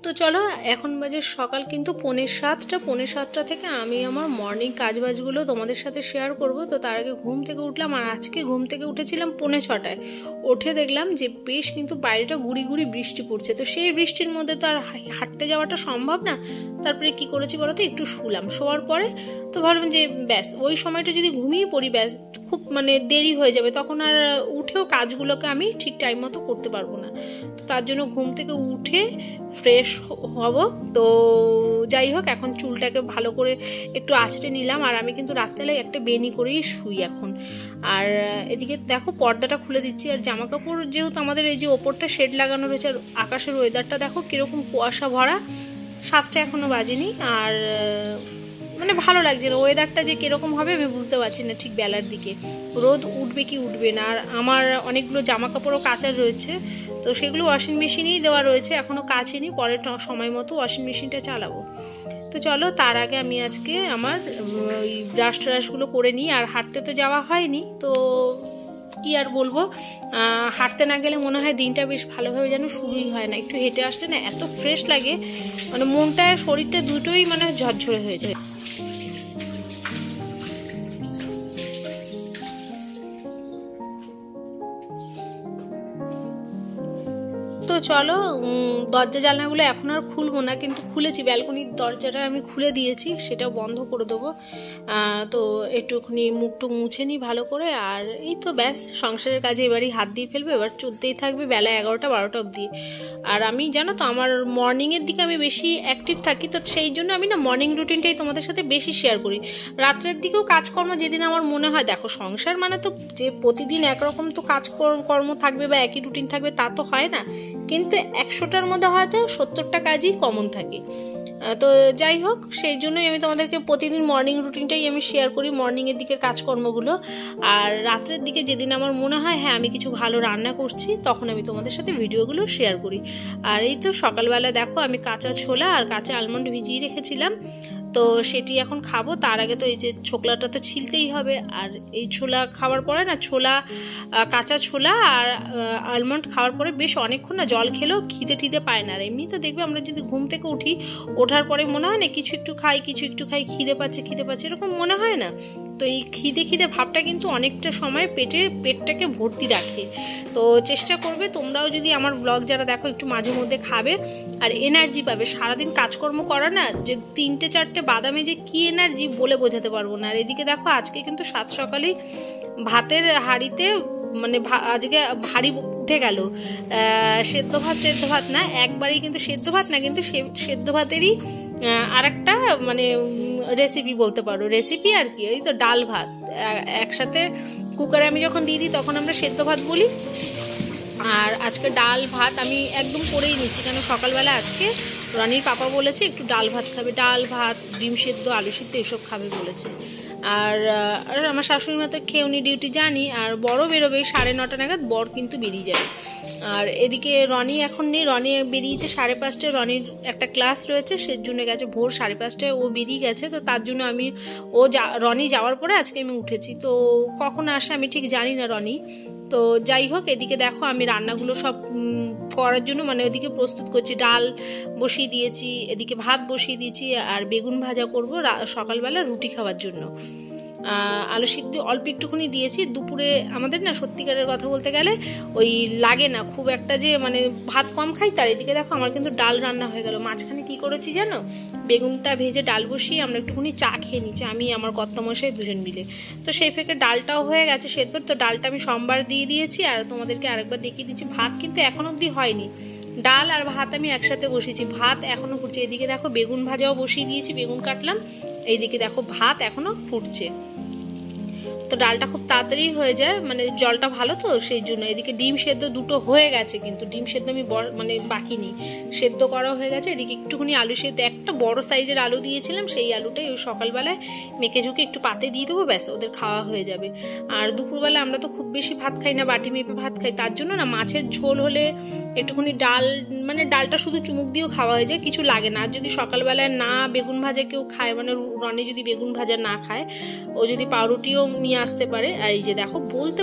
তো চলো এখন বাজে সকাল কিন্তু 6:45 থেকে আমি আমার মর্নিং কাজবাজগুলো তোমাদের সাথে শেয়ার করব। তো তার আগে ঘুম থেকে উঠলাম, আর আজকে ঘুম থেকে উঠেছিলাম 6:45। উঠে দেখলাম যে বেশ কিন্তু বাইরেটা গুড়ি গুড়ি বৃষ্টি পড়ছে। তো সেই বৃষ্টির মধ্যে তো আর হাঁটতে যাওয়াটা সম্ভব না। তারপরে কি করেছি বলো তো, একটু শুলাম। শোয়ার পরে তো ভাবলাম যে ব্যাস ওই সময়টা যদি ঘুমিয়ে পড়ি ব্যাস খুব দেরি হয়ে যাবে, তখন আর উঠেও কাজগুলোকে আমি ঠিক টাইম মতো করতে পারবো না। তো তার জন্য ঘুম থেকে উঠে ফ্রেশ হব। তো যাই হোক, এখন চুলটাকে ভালো করে একটু আঁচড়ে নিলাম। আর আমি কিন্তু রাত্রেবেলায় একটা বেনি করেই শুই এখন। আর এদিকে দেখো পর্দাটা খুলে দিচ্ছি। আর জামা কাপড় যেহেতু আমাদের এই যে ওপরটা শেড লাগানো রয়েছে, আর আকাশের ওয়েদারটা দেখো কিরকম কুয়াশা ভরা, 7টা এখনো বাজেনি। আর ভালো লাগছে না, ওয়েদারটা যে কিরকম হবে আমি বুঝতে পারছি না ঠিক বেলার দিকে, রোদ উঠবে কি উঠবে না। আর আমার অনেকগুলো জামা কাপড়ও কাচার রয়েছে, তো সেগুলো ওয়াশিং মেশিনেই দেওয়া রয়েছে, এখনও কাচিনি, পরে সময় মতো ওয়াশিং মেশিনটা চালাবো। তো চলো তার আগে আমি আজকে আমার ওই ব্রাশ ট্রাশগুলো করে নিই। আর হাঁটতে তো যাওয়া হয়নি, তো কি আর বলবো, হাঁটতে না গেলে মনে হয় দিনটা বেশ ভালোভাবে যেন শুরুই হয় না। একটু হেঁটে আসলে না এত ফ্রেশ লাগে, মনটা শরীরটা দুটোই ঝরঝরে হয়ে যায়। তো চলো দরজা জানলাগুলো এখন আর খুলবো না, কিন্তু খুলেছি, ব্যালকনির দরজাটা আমি খুলে দিয়েছি, সেটাও বন্ধ করে দেবো। তো একটুখানি মুখটুক মুছে নিই ভালো করে। আর এই তো ব্যাস সংসারের কাজে এবারই হাত দিয়ে ফেলবে, এবার চলতেই থাকবে বেলা 11টা-12টা অবধি। আর আমি জানো তো আমার মর্নিংয়ের দিকে আমি বেশি অ্যাক্টিভ থাকি, তো সেই জন্য আমি মর্নিং রুটিনটাই তোমাদের সাথে বেশি শেয়ার করি। রাত্রের দিকেও কাজকর্ম যেদিন আমার মনে হয়, দেখো সংসার তো যে প্রতিদিন একরকম তো কাজকর্ম থাকবে বা একই রুটিন থাকবে তা তো হয় না, কিন্তু 100টার মধ্যে হয়তো 70টা কাজই কমন থাকে। তো যাই হোক, সেই জন্যই আমি তোমাদেরকে প্রতিদিন মর্নিং রুটিনটাই আমি শেয়ার করি, মর্নিংয়ের দিকের কাজকর্মগুলো। আর রাত্রের দিকে যেদিন আমার মনে হয় হ্যাঁ আমি কিছু ভালো রান্না করছি, তখন আমি তোমাদের সাথে ভিডিওগুলো শেয়ার করি। আর এই তো সকালবেলা দেখো আমি কাঁচা ছোলা আর কাঁচা আলমন্ড ভিজিয়ে রেখেছিলাম, তো সেটি এখন খাবো। তার আগে তো এই যে ছোলাটা তো ছিলতেই হবে। আর এই ছোলা খাওয়ার পরে কাঁচা ছোলা আর আলমন্ড খাওয়ার পরে বেশ অনেকক্ষণ জল খেলেও খিদে পায় না। আর এমনি তো দেখবে আমরা যদি ঘুম থেকে ওঠার পরে মনে হয় না কিছু একটু খাই খাই, খিদে পাচ্ছে এরকম মনে হয় না। তো এই খিদে ভাবটা কিন্তু অনেকটা সময় পেটটাকে ভর্তি রাখে। তো চেষ্টা করবে তোমরাও, যদি আমার ব্লগ যারা দেখো, একটু মাঝে মধ্যে খাবে আর এনার্জি পাবে। সারাদিন কাজকর্ম করা না, যে 3-4টে বাদামে যে কি এনার্জি বলে বোঝাতে পারবো না। আর এদিকে দেখো আজকে কিন্তু সকালেই ভাতের হাঁড়িতে আজকে ভারী উঠে গেল সেদ্ধ ভাত না, একবারেই কিন্তু সেদ্ধ ভাত না, কিন্তু সেদ্ধ ভাতেরই আর একটা রেসিপি বলতে পারো, রেসিপি আর কি, ওই তো ডাল ভাত একসাথে কুকারে আমি যখন দিয়ে দিই তখন আমরা সেদ্ধ ভাত বলি। আর আজকে ডাল ভাত আমি একদম করেই নিচ্ছি, কেন সকালবেলা আজকে রনির পাপা বলেছে একটু ডাল ভাত খাবে, ডাল ভাত ডিম সেদ্ধ আলু সেদ্ধ এসব খাবে বলেছে। আর আমার শাশুড়ি মা তো খেয়ে উনি ডিউটি জানি, আর বড় বেরোবে 9:30 নাগাদ, বর কিন্তু বেরিয়ে যাবে। আর এদিকে রনি এখন নেই, রনি বেরিয়েছে 5:30টায়, রনির একটা ক্লাস রয়েছে, সে জন্য গেছে ভোর 5:30টায়, ও বেরিয়ে গেছে। তো তার জন্য আমি রনি যাওয়ার পরে আজকে আমি উঠেছি। তো কখন আসে আমি ঠিক জানি না রনি। তো যাই হোক, এদিকে দেখো আমি রান্নাগুলো সব করার জন্য ওদিকে প্রস্তুত করছি। ডাল বসিয়ে দিয়েছি, এদিকে ভাত বসিয়ে দিয়েছি, আর বেগুন ভাজা করব সকালবেলা রুটি খাওয়ার জন্য। আলু সিদ্ধ অল্প একটুখানি দিয়েছি। দুপুরে আমাদের না সত্যিকারের কথা বলতে গেলে ওই লাগে না খুব একটা, যে ভাত কম খাই। তার এদিকে দেখো আমার কিন্তু ডাল রান্না হয়ে গেল। মাঝখানে কি করেছি জানো, বেগুনটা ভেজে ডাল বসিয়ে আমরা একটুখানি চা খেয়ে নিচ্ছি, আমি আমার কর্তামশাই দুজন মিলে। তো সেই ফেকে ডালটাও হয়ে গেছে সেদ্ধ। তো ডালটা আমি সোমবার দিয়ে দিয়েছি, আর তোমাদেরকে আরেকবার দেখিয়ে দিচ্ছি। ভাত কিন্তু এখন অবধি হয়নি, ডাল আর ভাত আমি একসাথে বসিয়েছি, ভাত এখনও ফুটছে। এদিকে দেখো বেগুন ভাজাও বসিয়ে দিয়েছি, বেগুন কাটলাম। এইদিকে দেখো ভাত এখনও ফুটছে। তো ডালটা খুব তাড়াতাড়ি হয়ে যায়, জলটা ভালো তো সেই জন্য। এদিকে ডিম সেদ্ধ দুটো হয়ে গেছে, কিন্তু ডিম সেদ্ধ আমি বাকি নেই, সেদ্ধ করা হয়ে গেছে। এদিকে একটুখানি আলু সেদ্ধ, একটা বড় সাইজের আলু দিয়েছিলাম, সেই আলুটাই ওই সকালবেলায় মেখে ঝুঁকে একটু পাতে দিয়ে দেবো, ব্যাস ওদের খাওয়া হয়ে যাবে। আর দুপুরবেলা আমরা তো খুব বেশি ভাত খাই না, বাটি মেপে ভাত খাই, তার জন্য না মাছের ঝোল হলে একটুখানি ডাল, ডালটা শুধু চুমুক দিয়েও খাওয়া হয়ে যায়, কিছু লাগে না। আর যদি সকালবেলায় না বেগুন ভাজা কেউ খায়, রনি যদি বেগুন ভাজা না খায়, ও যদি পাউরুটিও নিয়ে আসতে পারে। আর এই যে দেখো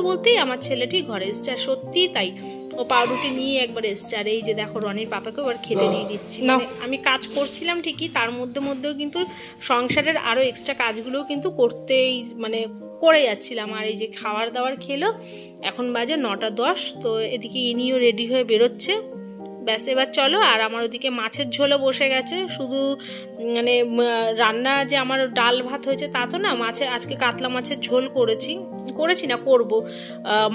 বলতেই আমার ছেলেটি ঘরে এসছে, আর সত্যিই তাই, ও ও পাউরুটি নিয়ে একবার এসছে। আর এই যে দেখো রনির পাপাকেও আবার খেতে দিয়ে দিচ্ছি। মানে আমি কাজ করছিলাম ঠিকই, তার মধ্যেও কিন্তু সংসারের আরও এক্সট্রা কাজগুলোও কিন্তু করতেই মানে করে যাচ্ছিলাম। আর এই যে খাবার দাবার খেলো, এখন বাজে 9:10। তো এদিকে ইনিও রেডি হয়ে বেরোচ্ছে। ব্যাস এবার চলো। আর আমার ওদিকে মাছের ঝোলও বসে গেছে। শুধু মানে রান্না যে আমার ডাল ভাত হয়েছে তা তো না, আজকে কাতলা মাছের ঝোল করেছি না, করবো।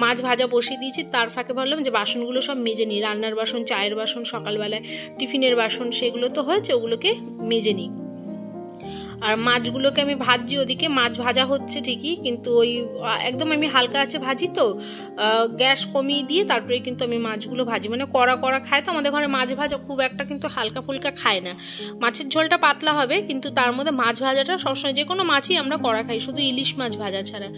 মাছ ভাজা বসিয়ে দিয়েছি, তার ফাঁকে ভাবলাম যে বাসনগুলো সব মেজে নিই, রান্নার বাসন, চায়ের বাসন, সকালবেলায় টিফিনের বাসন, সেগুলো তো হয়েছে, ওগুলোকে মেজে নিই। আর মাছগুলোকে আমি ভাজছি, ওদিকে মাছ ভাজা হচ্ছে ঠিকই, কিন্তু ওই একদম আমি হালকা আছে ভাজি, তো গ্যাস কমিয়ে দিয়ে তারপরে কিন্তু আমি মাছগুলো ভাজি। মানে কড়া খায় তো আমাদের ঘরে মাছ ভাজা খুব একটা কিন্তু হালকা ফুলকা খায় না। মাছের ঝোলটা পাতলা হবে, কিন্তু তার মধ্যে মাছ ভাজাটা সবসময়, যে কোনো মাছই আমরা কড়া খাই, শুধু ইলিশ মাছ ভাজা ছাড়া,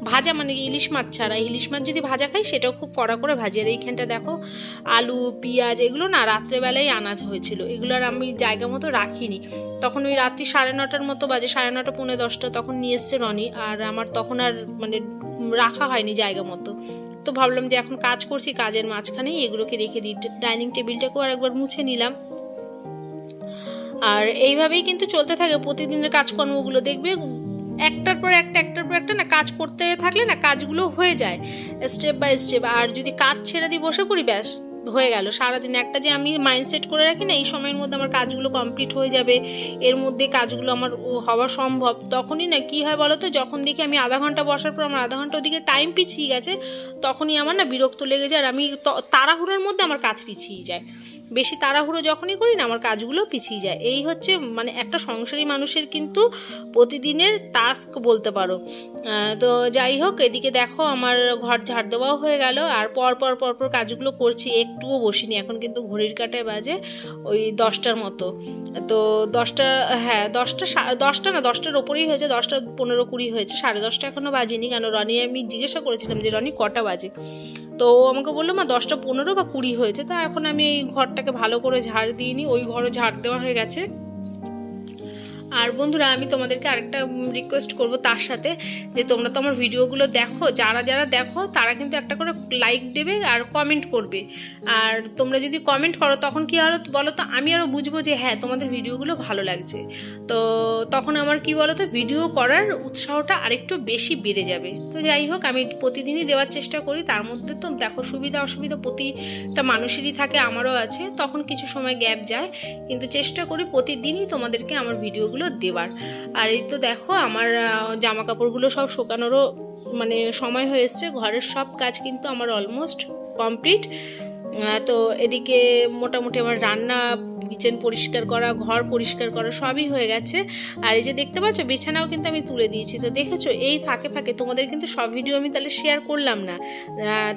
ভাজা মানে ইলিশ মাছ ছাড়া। ইলিশ মাছ যদি ভাজা খাই সেটাও খুব কড়া করে ভাজি। আর এইখানটা দেখো আলু পেঁয়াজ এগুলো না রাত্রেবেলায় আনা হয়েছিল, এগুলো আর আমি জায়গা মতো রাখিনি। তখন ওই রাত্রি 9:30 মতো বাজে, 9:30 পৌনে 10টা, তখন নিয়ে এসছে রনি। আর আমার তখন আর মানে রাখা হয়নি জায়গা মতো। তো ভাবলাম যে এখন কাজ করছি, কাজের মাঝখানেই এগুলোকে রেখে দিই। ডাইনিং টেবিলটাকেও আর একবার মুছে নিলাম। আর এইভাবেই কিন্তু চলতে থাকে প্রতিদিনের কাজকর্মগুলো। দেখবে একটার পর একটা না কাজ করতে থাকলে না কাজগুলো হয়ে যায় স্টেপ বাই স্টেপ। আর যদি কাজ ছেড়ে দিয়ে বসে পড়ি, ব্যাস হয়ে গেল সারাদিন। একটা যে আমি মাইন্ডসেট করে রাখি না এই সময়ের মধ্যে আমার কাজগুলো কমপ্লিট হয়ে যাবে, এর মধ্যে কাজগুলো আমার হওয়া সম্ভব, তখনই না কি হয় বলো তো, যখন দেখি আমি আধা ঘন্টা বসার পর আমার আধা ঘন্টা ওদিকে টাইম পিছিয়ে গেছে, তখনই আমার না বিরক্ত লেগে যায়। আর আমি তাড়াহুড়োর মধ্যে আমার কাজ পিছিয়ে যায়। বেশি তাড়াহুড়ো যখনই করি না আমার কাজগুলো পিছিয়ে যায়। এই হচ্ছে মানে একটা সংসারী মানুষের কিন্তু প্রতিদিনের টাস্ক বলতে পারো। তো যাই হোক, এদিকে দেখো আমার ঘর ঝাড় দেওয়াও হয়ে গেল। আর পর কাজগুলো করছি, একটুও বসিনি। এখন কিন্তু ঘড়ির কাঁটায় বাজে ওই 10টার মতো। তো 10টা, হ্যাঁ 10টা না 10টার ওপরেই হয়েছে, 10:15-20 হয়েছে, 10:30 এখনও বাজেনি। কেন রনি আমি জিজ্ঞাসা করেছিলাম যে রনি কটা বাজে, তো আমাকে বললো মা 10:15 বা 20 হয়েছে। তো এখন আমি এই ঘরটাকে ভালো করে ঝাড় দিয়ে নিই, ওই ঘরও ঝাড় দেওয়া হয়ে গেছে। আর বন্ধুরা আমি তোমাদেরকে আরেকটা রিকোয়েস্ট করব তার সাথে, যে তোমরা তো আমার ভিডিওগুলো দেখো, যারা দেখো তারা কিন্তু একটা করে লাইক দেবে আর কমেন্ট করবে। আর তোমরা যদি কমেন্ট করো তখন কি আরও বলো তো, আমি আরও বুঝবো যে হ্যাঁ তোমাদের ভিডিওগুলো ভালো লাগছে। তো তখন আমার কি বলো তো, ভিডিও করার উৎসাহটা আরেকটু বেশি বেড়ে যাবে। তো যাই হোক, আমি প্রতিদিনই দেওয়ার চেষ্টা করি। তার মধ্যে তো দেখো সুবিধা অসুবিধা প্রতিটা মানুষেরই থাকে, আমারও আছে, তখন কিছু সময় গ্যাপ যায়, কিন্তু চেষ্টা করি প্রতিদিনই তোমাদেরকে আমার ভিডিওগুলো দেওয়ার। আর এই তো দেখো আমার জামা কাপড়গুলো সব শুকানোরও মানে সময় হয়ে এসছে। ঘরের সব কাজ কিন্তু আমার অলমোস্ট কমপ্লিট। তো এদিকে মোটামুটি আমার রান্না, কিচেন পরিষ্কার করা, ঘর পরিষ্কার করা সবই হয়ে গেছে। আর এই যে দেখতে পাচ্ছ বিছানাও কিন্তু আমি তুলে দিয়েছি। তো দেখেছো এই ফাঁকে তোমাদের কিন্তু সব ভিডিও আমি তাহলে শেয়ার করলাম না,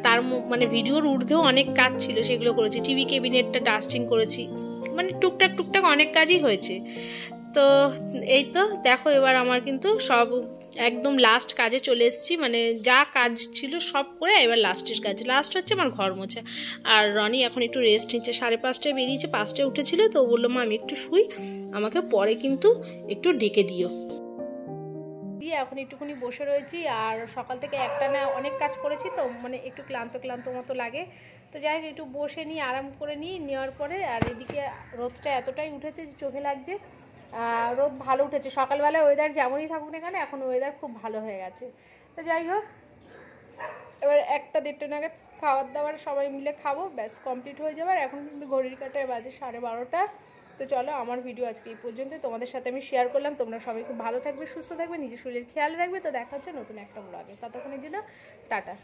তার মানে ভিডিওর ঊর্ধ্বেও অনেক কাজ ছিল, সেগুলো করেছি। টিভি ক্যাবিনেটটা ডাস্টিং করেছি, মানে টুকটাক অনেক কাজই হয়েছে। তো এই তো দেখো এবার আমার কিন্তু সব একদম লাস্ট কাজে চলে এসেছি। মানে যা কাজ ছিল সব করে এবার লাস্টের কাজ, লাস্ট হচ্ছে আমার ঘর মোছা। আর রনি এখন একটু রেস্ট নিচ্ছে, 5:30টায় বেরিয়েছে, 5টায় উঠেছিল। তো বললো মা আমি একটু শুই, আমাকে পরে কিন্তু একটু ডেকে দিও। দিয়ে এখন একটুখানি বসে রয়েছি। আর সকাল থেকে একটানা অনেক কাজ করেছি, তো মানে একটু ক্লান্ত মতো লাগে। তো যাই হোক একটু বসে নিই, আরাম করে নেওয়ার পরে। আর এদিকে রোদটা এতটাই উঠেছে যে চোখে লাগছে। রোদ ভালো উঠেছে, সকালবেলায় ওয়েদার যেমনই থাকুক না কেন এখন ওয়েদার খুব ভালো হয়ে গেছে। তো যাই হোক এবার 1টা-1:30 নাগাদ খাবার দাবার সবাই মিলে খাবো, ব্যাস কমপ্লিট হয়ে যাবে। আর এখন কিন্তু ঘড়ির কাঁটায় বাজে 12:30। তো চলো আমার ভিডিও আজকে এই পর্যন্ত, তোমাদের সাথে আমি শেয়ার করলাম। তোমরা সবাই খুব ভালো থাকবে, সুস্থ থাকবে, নিজের শরীরের খেয়াল রাখবে। তো দেখা হচ্ছে নতুন একটা ব্লগে, ততক্ষণের জন্য টাটা।